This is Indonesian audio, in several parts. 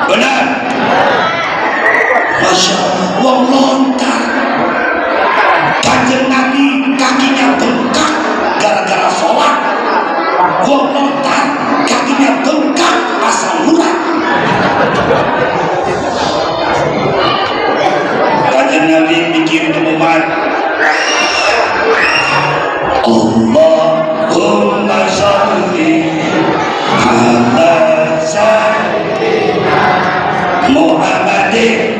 Benar. Masya Allah, wong lontar. Kanjeng Nabi kakinya bengkak gara-gara sholat. Wong lontar kakinya bengkak asal murah. Kanjeng Nabi bikin pengumuman, Allahumma sholli ala sayyidina Muhammadin.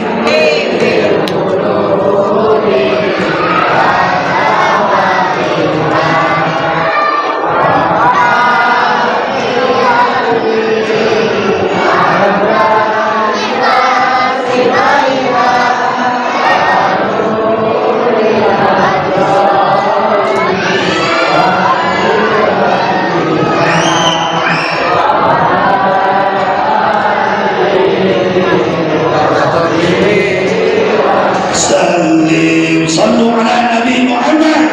Sallu ala Nabi Muhammad.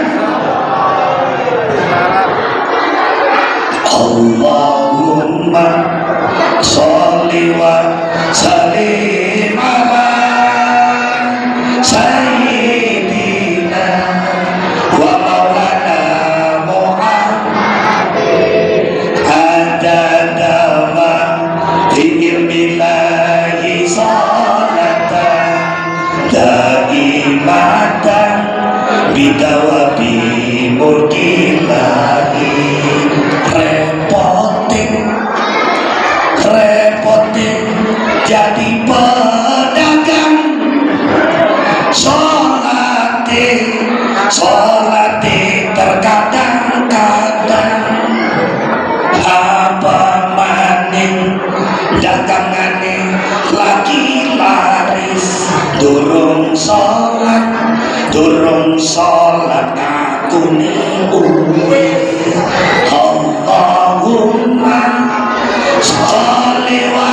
Allahumma sholli wa sallim ala sayyidina wa maulana Muhammad adada ma fi ilmillahi salatan daimatan bidawabi mulkilahi. Repotin jadi pedagang, sholati terkadang-kadang apa maning dagangane lagi laris. Durung sholat aku nih uwe. Allahumma sholli wa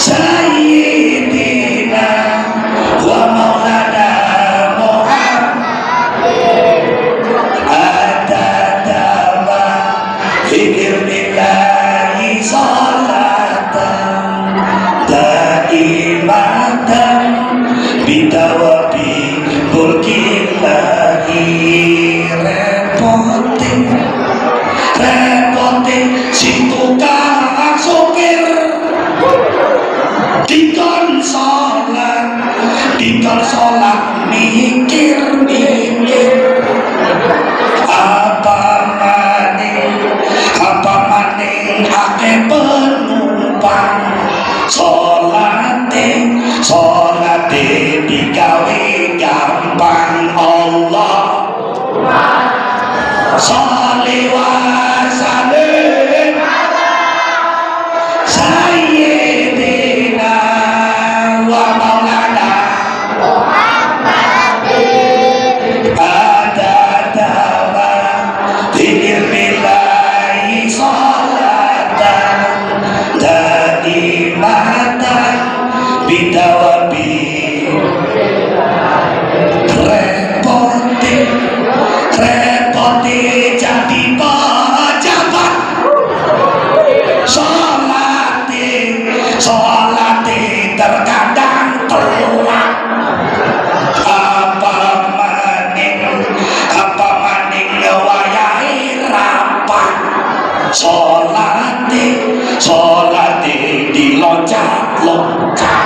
sayyidina wa maulana Muhammad adada ma fi ilmillahi salatan daimatan bidawabi mulkillahi. Repotin si tukang sopir dikon sholat mikir apa maning ake penumpang. Sholate digawe gampang. Allah sholli wa sallim ala sayyidina wa maulana Muhammadin adada ma fi ilmillahi salatan daimatan bidawabi. Repoti jadi pejabat. Sholati terkadang telat. Apa maning wayahe rapat. Sholati diloncat-loncat.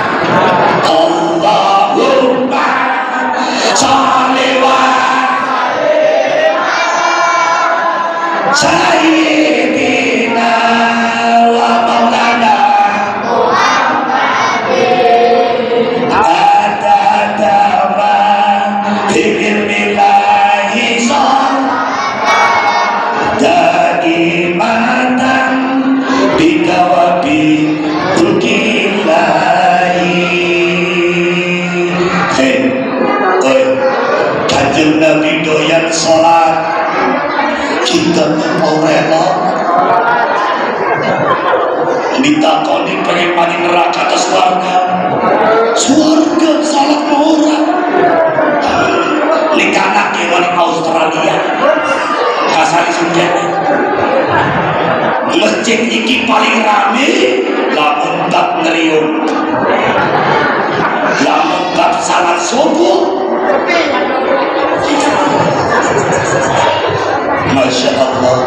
Allahumma sholli wa sayyidina wa maulana Muhammadin adada ma fi ilmillahi salatan daimatan bidawabi mulkillahi. Kanjeng Nabi doyan sholat, kita mau rela. Ditakoni pengen mandi neraka atau surga? Surga salat murah. Nikah anaknya wali Australia, kasari sunjani. masjid iki paling rame lamun bab ngeriung, lamun bab salat subuh. Masya Allah.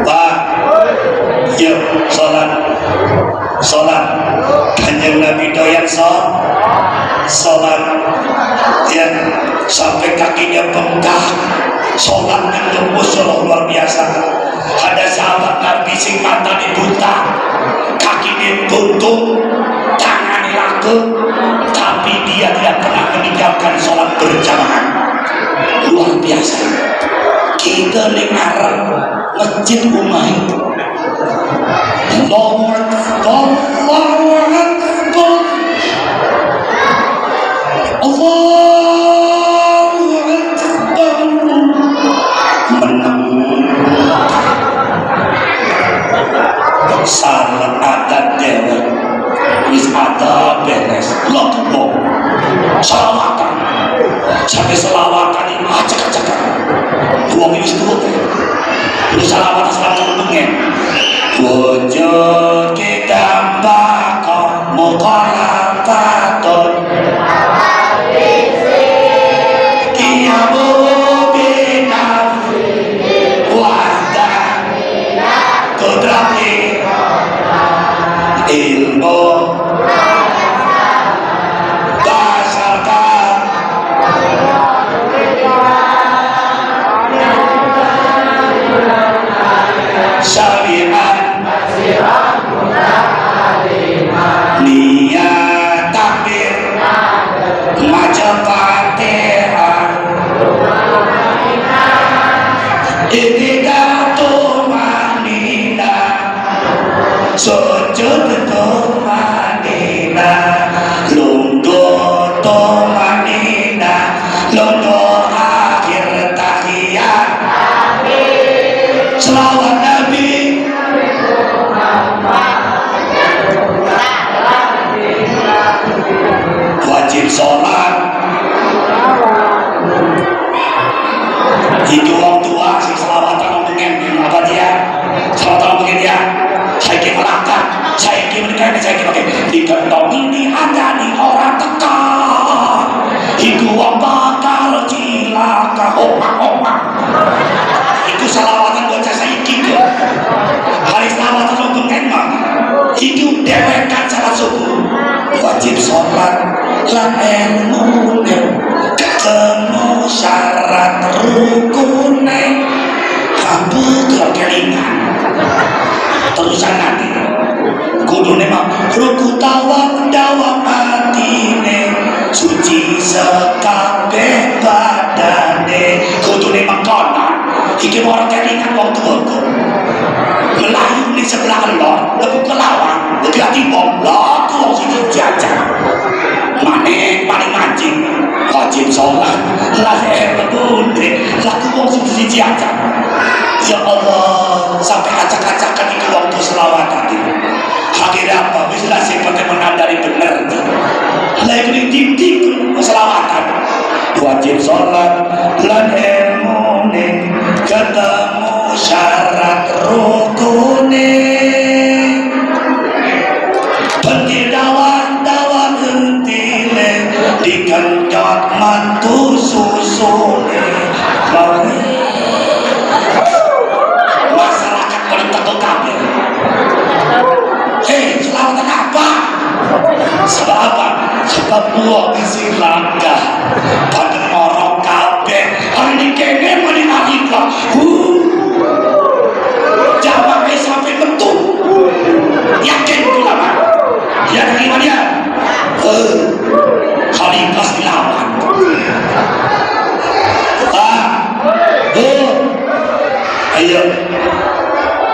Pak, yuk sholat Kanjeng Nabi doyan sholat ya, sampai kakinya bengkak, sholatnya lemes, luar biasa. Ada sahabat Nabi sing mata dibuta, kakinya buntung, tangan laku, tapi dia tidak pernah meninggalkan sholat berjamaah. Luar biasa. Kita dengar masjid umay, Allahu Akbar, Allahu Akbar, Allahu Akbar. Menang salat adat dewa, wis ada beres, lokubo salawatan, sampai selawatan ini acak-acakan. Uang ini seturut ya, itu salawatan untungnya. Wujud kita bakal mukhalafatun kiamu binafsi wahdah kudrati ilmu dasarkan syariat niat takbir maca Fatihah iktidatu manina sujud manina lungguh manina lungguh akhir tahiyat selawat Nabi wajib sholat. Itu orang tua si selawatan ngomongin apa dia? Selawatan ngomongin dia. Saya kira melangkah, saya kira menikah, saya kira pakai dikentong ini ada di orang teka. Itu orang bakal cilaka, omak. Itu selawatan buat saya kira. Hari selawatan ngomongin mah. Itu dewekan salat subuh. Wajib sholat lan ilmune ketemu syarat rukune hampir kelingan terusan nanti kudune mah ruku tawak dawak atine suci sekabeh badane kudune mah kono iki orang kelingan wong tuwa melayu di sebelah lor lebu kelawang lebih hati bom lor tuh sing jajan maning paling mancing wajib sholat lah bunde laku wong sing jajan. Ya Allah, sampai acak-acakan itu waktu selawat tadi akhirnya apa? Bisa sih pakai menandari bener lah itu ditinting selawatan wajib sholat lan ilmune ketemu syarat rukune pentil dawan hentile dikenjot mantu susune masyarakat bertentu kabel. Selawatan apa? Sebab apa? Sebab buah isi langkah pada orang kabel hari ini kene mani akhirat jangan sampai betul yakin pula Pak ya dari mana ya khalifah dilawan ayo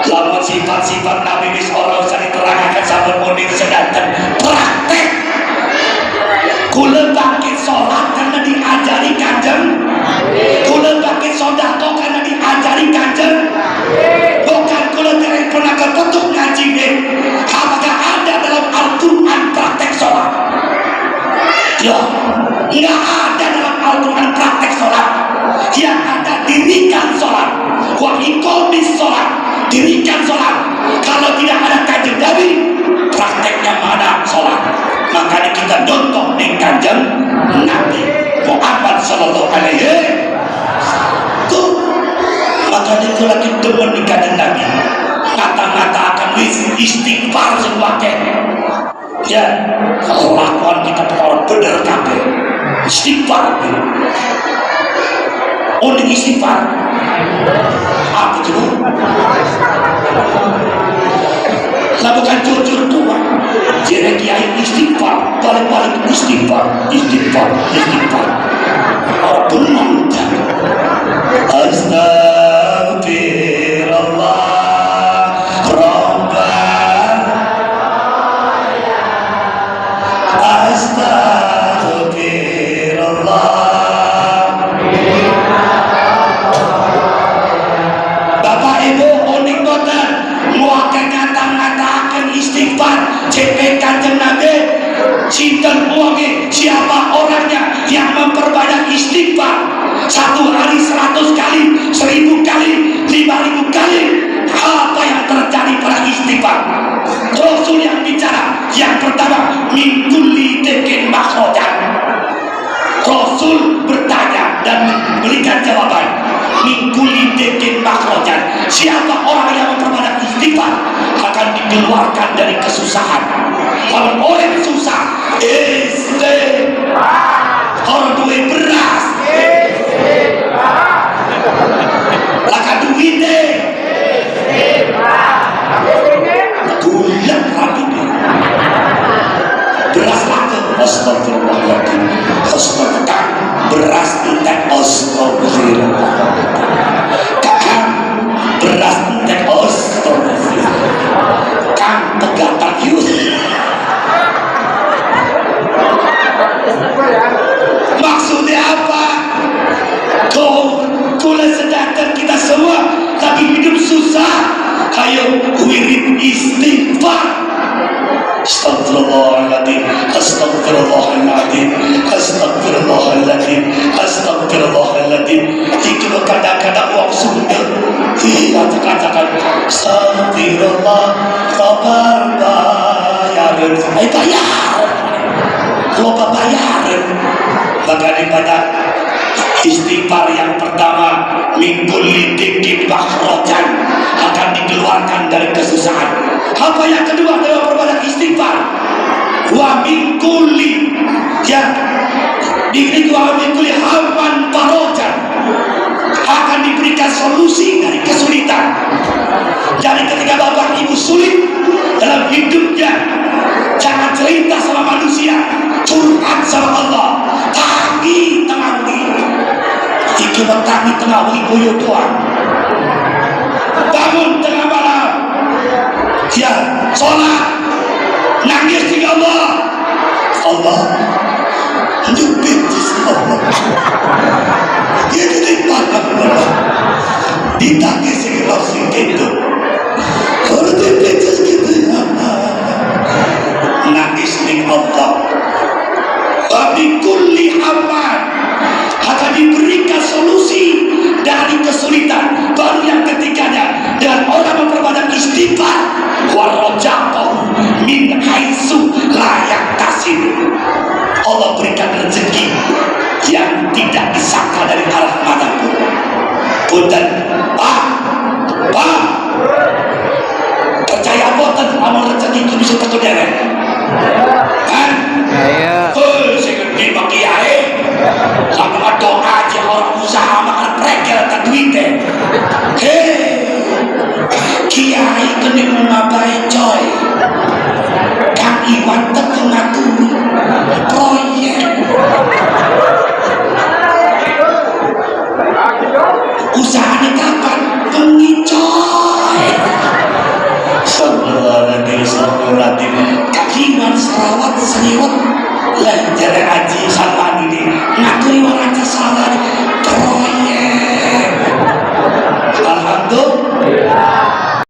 lawan sifat-sifat Nabi wis ora usah diterangkan sampun muni sedanten praktek kula bangkit sholat karena diajari Kanjeng kula bangkit sedekah karena diajari Kanjeng bukan kula dereng pernah kepetuk ngaji deh apakah ada dalam Al-Quran praktek sholat ya nggak ada dalam Al-Quran praktek sholat yang ada dirikan sholat wa iqamis sholat dirikan sholat Kalau tidak ada kanjeng Nabi, prakteknya mana sholat? Makanya kita nonton di kanjeng Nabi Muhammad Sallallahu Alaihi Wasallam. Makanya itu lagi demen di kanjeng Nabi. Ngata-ngata akan istighfar semua ya, kelakuan kita orang bener kabeh istighfar. Unik istighfar apa itu? Lah bukan jujur tua. Jadi kiai istighfar, balik-balik istighfar. Orang bengong. Astagfirullah. Sinten uangnya, siapa orangnya yang memperbanyak istighfar? 1 hari 100 kali, 1000 kali, 5000 kali. Apa yang terjadi pada istighfar? Rasul yang bicara. Yang pertama, min kulli tekin makhrajan. Rasul bertanya dan memberikan jawaban. Min kulli tekin makhrajan. Siapa orang yang memperbanyak istighfar akan dikeluarkan dari kesusahan. Kalau orang susah, orang duit beras, laka duitnya, gula rapi beras laka, astagfirullahaladzim, astagfirullah, beras entek, astagfirullah, kakak, beras entek, astagfirullah, kang tegatan yus. Maksudnya apa? Kula sedangkan kita semua lagi hidup susah. Ayo wirid istighfar. Astagfirullahaladzim, astagfirullahaladzim, astagfirullahaladzim, astagfirullahaladzim. Itu kadang-kadang orang Sunda katakan astagfirullah, kabar bayaran, bayar. Lupa bayaran. Maka daripada istighfar yang pertama, minggu lidikin makhrajan, akan dikeluarkan dari kesusahan. Apa yang kedua adalah perbanyak istighfar. Wa min kulli, ya, dikri wa min kulli hamman farajan, akan diberikan solusi dari kesulitan. Jadi ketika bapak ibu sulit dalam hidupnya, jangan cerita sama manusia, curhat sama Allah. Tangi tengawi, iki tangi tengawi kuyut Tuhan. Bangun tengah malam, ya, sholat, nangis di Allah. Allah nyubit Allah. Ya jadi malam Allah ditangis di langsung gitu. Kalau dipetes gitu ya, nangis di Allah. Tapi kulli aman akan diberikan solusi dari kesulitan. Baru yang ketiganya, dengan orang memperbanyak istighfar, warojaqahum min haitsu la yaktasib. Allah berikan rezeki yang tidak disangka dari arah manapun. Punten, Pak, percaya boten amal rezeki itu bisa terkendali. Kan? Saya gede pak kiai, sama doa aja orang usaha makan prekel tak duitnya. Kiai kena mengabai coy. Kang Iwan tetap ngaturi proyek. Usahanya kapan? Bengi coy. Sallallahu alaihi wasallam. Kang Iwan serawat seniwat.